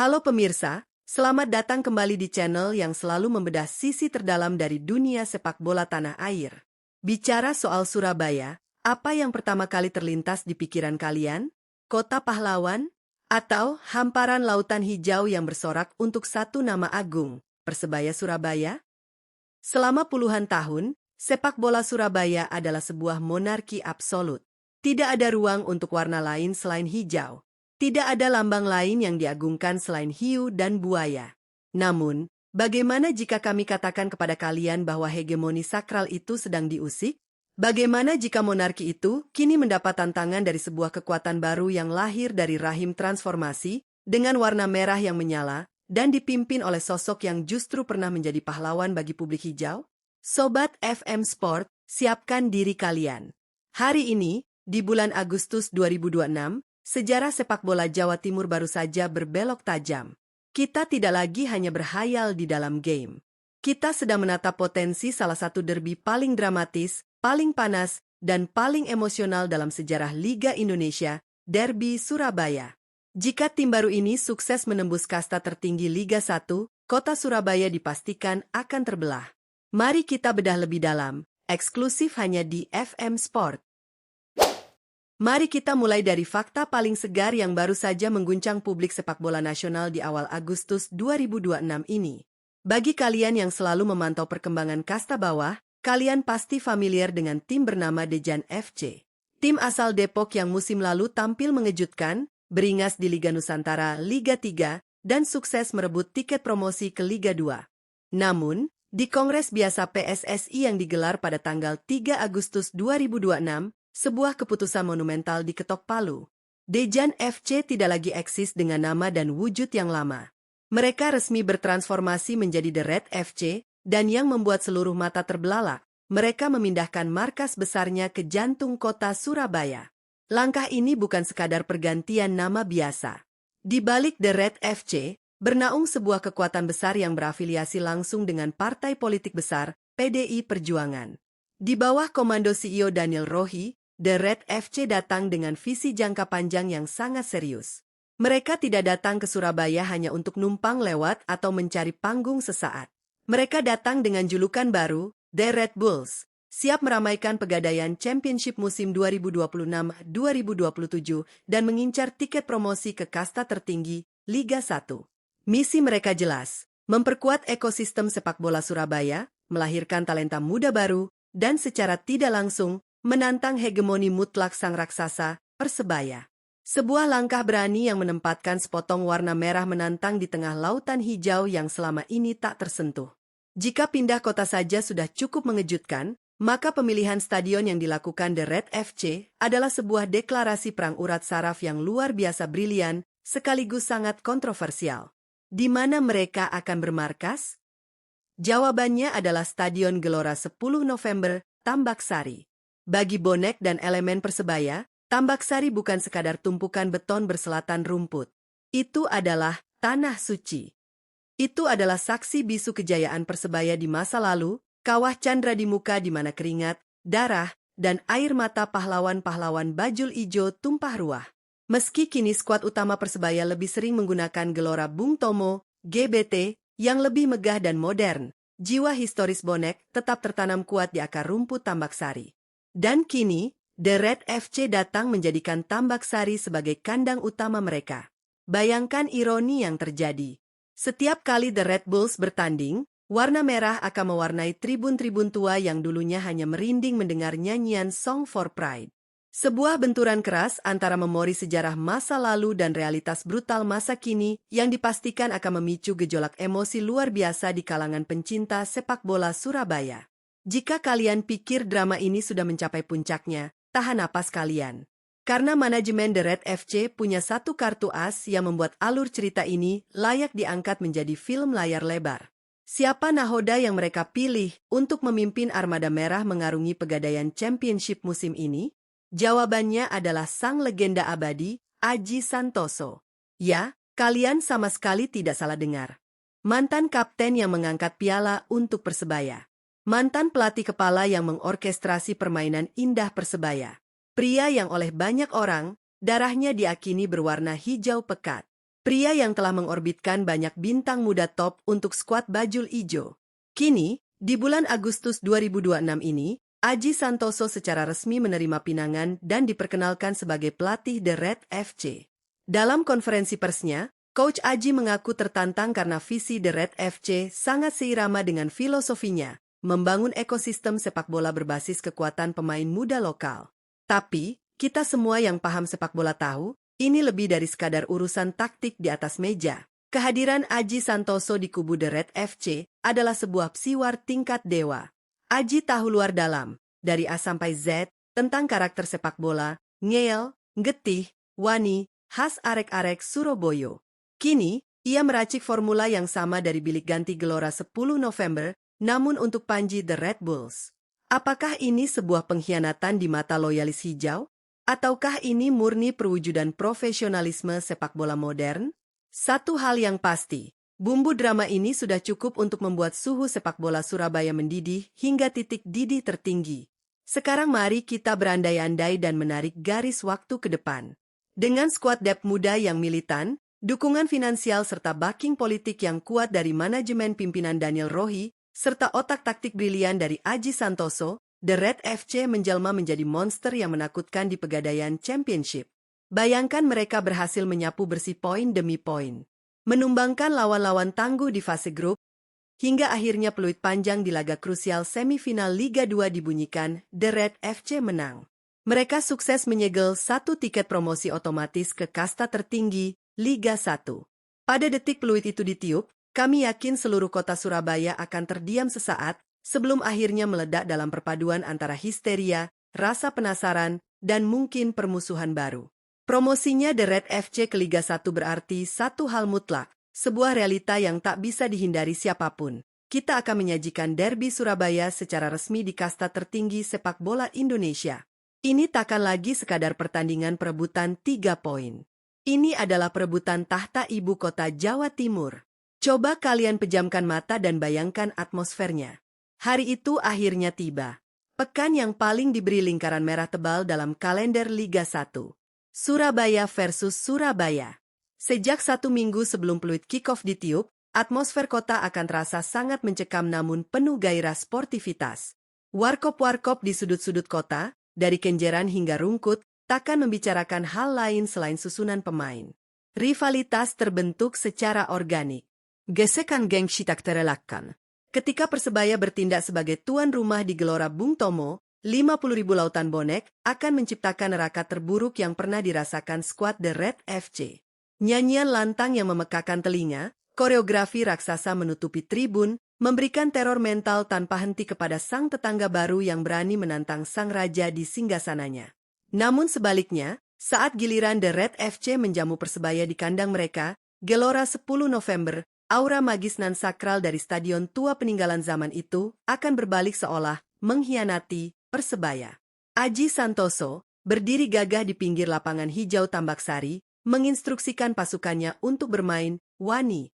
Halo pemirsa, selamat datang kembali di channel yang selalu membedah sisi terdalam dari dunia sepak bola tanah air. Bicara soal Surabaya, apa yang pertama kali terlintas di pikiran kalian? Kota pahlawan? Atau hamparan lautan hijau yang bersorak untuk satu nama agung, Persebaya Surabaya? Selama puluhan tahun, sepak bola Surabaya adalah sebuah monarki absolut. Tidak ada ruang untuk warna lain selain hijau. Tidak ada lambang lain yang diagungkan selain hiu dan buaya. Namun, bagaimana jika kami katakan kepada kalian bahwa hegemoni sakral itu sedang diusik? Bagaimana jika monarki itu kini mendapat tantangan dari sebuah kekuatan baru yang lahir dari rahim transformasi, dengan warna merah yang menyala, dan dipimpin oleh sosok yang justru pernah menjadi pahlawan bagi publik hijau? Sobat FM Sport, siapkan diri kalian. Hari ini, di bulan Agustus 2026, sejarah sepak bola Jawa Timur baru saja berbelok tajam. Kita tidak lagi hanya berhayal di dalam game. Kita sedang menatap potensi salah satu derby paling dramatis, paling panas, dan paling emosional dalam sejarah Liga Indonesia, Derby Surabaya. Jika tim baru ini sukses menembus kasta tertinggi Liga 1, kota Surabaya dipastikan akan terbelah. Mari kita bedah lebih dalam, eksklusif hanya di FM Sport. Mari kita mulai dari fakta paling segar yang baru saja mengguncang publik sepak bola nasional di awal Agustus 2026 ini. Bagi kalian yang selalu memantau perkembangan kasta bawah, kalian pasti familiar dengan tim bernama Dejan FC. Tim asal Depok yang musim lalu tampil mengejutkan, beringas di Liga Nusantara Liga 3, dan sukses merebut tiket promosi ke Liga 2. Namun, di Kongres Biasa PSSI yang digelar pada tanggal 3 Agustus 2026, sebuah keputusan monumental diketok palu. Dejan FC tidak lagi eksis dengan nama dan wujud yang lama. Mereka resmi bertransformasi menjadi The Red FC, dan yang membuat seluruh mata terbelalak, mereka memindahkan markas besarnya ke jantung kota Surabaya. Langkah ini bukan sekadar pergantian nama biasa. Di balik The Red FC, bernaung sebuah kekuatan besar yang berafiliasi langsung dengan partai politik besar, PDI Perjuangan. Di bawah komando CEO Daniel Rohi, The Red FC datang dengan visi jangka panjang yang sangat serius. Mereka tidak datang ke Surabaya hanya untuk numpang lewat atau mencari panggung sesaat. Mereka datang dengan julukan baru, The Red Bulls, siap meramaikan pegadaian Championship musim 2026-2027 dan mengincar tiket promosi ke kasta tertinggi, Liga 1. Misi mereka jelas, memperkuat ekosistem sepak bola Surabaya, melahirkan talenta muda baru, dan secara tidak langsung, menantang hegemoni mutlak sang raksasa, Persebaya. Sebuah langkah berani yang menempatkan sepotong warna merah menantang di tengah lautan hijau yang selama ini tak tersentuh. Jika pindah kota saja sudah cukup mengejutkan, maka pemilihan stadion yang dilakukan The Red FC adalah sebuah deklarasi perang urat saraf yang luar biasa brilian, sekaligus sangat kontroversial. Di mana mereka akan bermarkas? Jawabannya adalah Stadion Gelora 10 November, Tambak Sari. Bagi bonek dan elemen Persebaya, Tambak Sari bukan sekadar tumpukan beton berselatan rumput. Itu adalah tanah suci. Itu adalah saksi bisu kejayaan Persebaya di masa lalu, kawah candra di muka di mana keringat, darah, dan air mata pahlawan-pahlawan bajul ijo tumpah ruah. Meski kini skuad utama Persebaya lebih sering menggunakan Gelora Bung Tomo, GBT, yang lebih megah dan modern, jiwa historis bonek tetap tertanam kuat di akar rumput Tambak Sari. Dan kini, The Red FC datang menjadikan Tambak Sari sebagai kandang utama mereka. Bayangkan ironi yang terjadi. Setiap kali The Red Bulls bertanding, warna merah akan mewarnai tribun-tribun tua yang dulunya hanya merinding mendengar nyanyian Song for Pride. Sebuah benturan keras antara memori sejarah masa lalu dan realitas brutal masa kini yang dipastikan akan memicu gejolak emosi luar biasa di kalangan pencinta sepak bola Surabaya. Jika kalian pikir drama ini sudah mencapai puncaknya, tahan napas kalian. Karena manajemen The Red FC punya satu kartu as yang membuat alur cerita ini layak diangkat menjadi film layar lebar. Siapa nahoda yang mereka pilih untuk memimpin armada merah mengarungi pegadaian Championship musim ini? Jawabannya adalah sang legenda abadi, Aji Santoso. Ya, kalian sama sekali tidak salah dengar. Mantan kapten yang mengangkat piala untuk Persebaya. Mantan pelatih kepala yang mengorkestrasi permainan indah Persebaya. Pria yang oleh banyak orang, darahnya diakini berwarna hijau pekat. Pria yang telah mengorbitkan banyak bintang muda top untuk skuad Bajul Ijo. Kini, di bulan Agustus 2026 ini, Aji Santoso secara resmi menerima pinangan dan diperkenalkan sebagai pelatih The Red FC. Dalam konferensi persnya, Coach Aji mengaku tertantang karena visi The Red FC sangat seirama dengan filosofinya, membangun ekosistem sepak bola berbasis kekuatan pemain muda lokal. Tapi, kita semua yang paham sepak bola tahu, ini lebih dari sekadar urusan taktik di atas meja. Kehadiran Aji Santoso di kubu The Red FC adalah sebuah psiwar tingkat dewa. Aji tahu luar dalam, dari A sampai Z, tentang karakter sepak bola, ngeyel, getih, wani, khas arek-arek Surabaya. Kini, ia meracik formula yang sama dari bilik ganti Gelora 10 November, namun untuk Panji The Red Bulls. Apakah ini sebuah pengkhianatan di mata loyalis hijau? Ataukah ini murni perwujudan profesionalisme sepak bola modern? Satu hal yang pasti, bumbu drama ini sudah cukup untuk membuat suhu sepak bola Surabaya mendidih hingga titik didih tertinggi. Sekarang mari kita berandai-andai dan menarik garis waktu ke depan. Dengan skuad depth muda yang militan, dukungan finansial serta backing politik yang kuat dari manajemen pimpinan Daniel Rohi, serta otak taktik brilian dari Aji Santoso, The Red FC menjelma menjadi monster yang menakutkan di Pegadaian Championship. Bayangkan mereka berhasil menyapu bersih poin demi poin, menumbangkan lawan-lawan tangguh di fase grup, hingga akhirnya peluit panjang di laga krusial semifinal Liga 2 dibunyikan, The Red FC menang. Mereka sukses menyegel satu tiket promosi otomatis ke kasta tertinggi, Liga 1. Pada detik peluit itu ditiup, kami yakin seluruh kota Surabaya akan terdiam sesaat, sebelum akhirnya meledak dalam perpaduan antara histeria, rasa penasaran, dan mungkin permusuhan baru. Promosinya The Red FC ke Liga 1 berarti satu hal mutlak, sebuah realita yang tak bisa dihindari siapapun. Kita akan menyajikan derby Surabaya secara resmi di kasta tertinggi sepak bola Indonesia. Ini takkan lagi sekadar pertandingan perebutan 3 poin. Ini adalah perebutan tahta ibu kota Jawa Timur. Coba kalian pejamkan mata dan bayangkan atmosfernya. Hari itu akhirnya tiba. Pekan yang paling diberi lingkaran merah tebal dalam kalender Liga 1. Surabaya versus Surabaya. Sejak 1 minggu sebelum peluit kick-off ditiup, atmosfer kota akan terasa sangat mencekam namun penuh gairah sportivitas. Warkop-warkop di sudut-sudut kota, dari Kenjeran hingga Rungkut, takkan membicarakan hal lain selain susunan pemain. Rivalitas terbentuk secara organik. Gesekan gengsi tak terelakkan. Ketika Persebaya bertindak sebagai tuan rumah di Gelora Bung Tomo, 50.000 lautan bonek akan menciptakan neraka terburuk yang pernah dirasakan skuad The Red FC. Nyanyian lantang yang memekakan telinga, koreografi raksasa menutupi tribun, memberikan teror mental tanpa henti kepada sang tetangga baru yang berani menantang sang raja di singgasananya. Namun sebaliknya, saat giliran The Red FC menjamu Persebaya di kandang mereka, Gelora 10 November, aura magis nan sakral dari stadion tua peninggalan zaman itu akan berbalik seolah mengkhianati Persebaya. Aji Santoso berdiri gagah di pinggir lapangan hijau Tambak Sari, menginstruksikan pasukannya untuk bermain wani.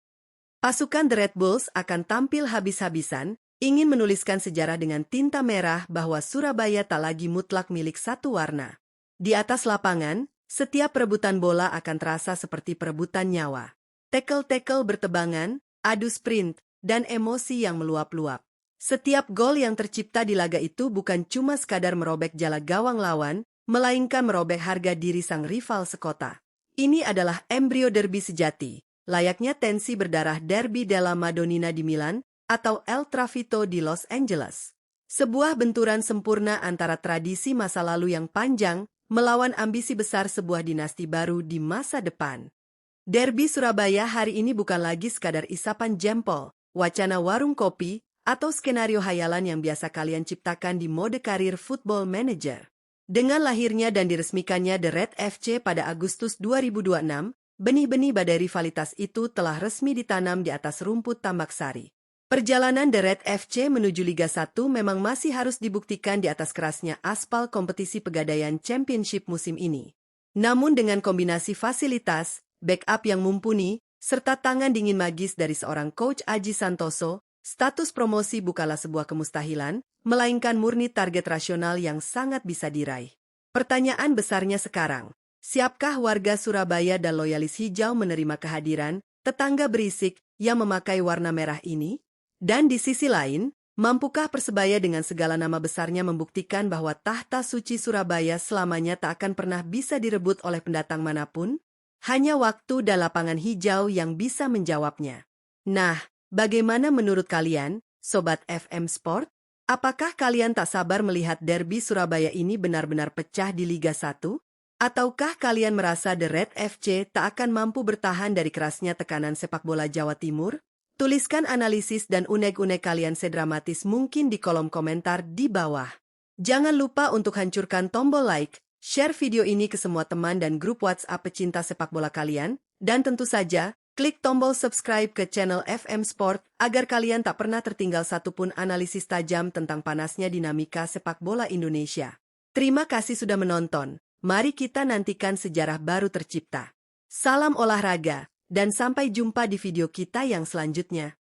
Pasukan The Red Bulls akan tampil habis-habisan, ingin menuliskan sejarah dengan tinta merah bahwa Surabaya tak lagi mutlak milik satu warna. Di atas lapangan, setiap perebutan bola akan terasa seperti perebutan nyawa. Tackle-tackle bertebangan, adu sprint, dan emosi yang meluap-luap. Setiap gol yang tercipta di laga itu bukan cuma sekadar merobek jala gawang lawan, melainkan merobek harga diri sang rival sekota. Ini adalah embrio derby sejati, layaknya tensi berdarah derby della Madonnina di Milan atau El Trafito di Los Angeles. Sebuah benturan sempurna antara tradisi masa lalu yang panjang melawan ambisi besar sebuah dinasti baru di masa depan. Derby Surabaya hari ini bukan lagi sekadar isapan jempol, wacana warung kopi, atau skenario hayalan yang biasa kalian ciptakan di mode karir Football Manager. Dengan lahirnya dan diresmikannya The Red FC pada Agustus 2026, benih-benih badai rivalitas itu telah resmi ditanam di atas rumput Tambak Sari. Perjalanan The Red FC menuju Liga 1 memang masih harus dibuktikan di atas kerasnya aspal kompetisi Pegadaian Championship musim ini. Namun dengan kombinasi fasilitas, backup yang mumpuni, serta tangan dingin magis dari seorang coach Aji Santoso, status promosi bukanlah sebuah kemustahilan, melainkan murni target rasional yang sangat bisa diraih. Pertanyaan besarnya sekarang, Siapkah warga Surabaya dan loyalis hijau menerima kehadiran tetangga berisik yang memakai warna merah ini? Dan di sisi lain, mampukah Persebaya dengan segala nama besarnya membuktikan bahwa tahta suci Surabaya selamanya tak akan pernah bisa direbut oleh pendatang manapun? Hanya waktu dan lapangan hijau yang bisa menjawabnya. Nah, bagaimana menurut kalian, Sobat FM Sport? Apakah kalian tak sabar melihat derby Surabaya ini benar-benar pecah di Liga 1? Ataukah kalian merasa The Red FC tak akan mampu bertahan dari kerasnya tekanan sepak bola Jawa Timur? Tuliskan analisis dan unek-unek kalian sedramatis mungkin di kolom komentar di bawah. Jangan lupa untuk hancurkan tombol like, share video ini ke semua teman dan grup WhatsApp pecinta sepak bola kalian, dan tentu saja, klik tombol subscribe ke channel FM Sport agar kalian tak pernah tertinggal satupun analisis tajam tentang panasnya dinamika sepak bola Indonesia. Terima kasih sudah menonton. Mari kita nantikan sejarah baru tercipta. Salam olahraga, dan sampai jumpa di video kita yang selanjutnya.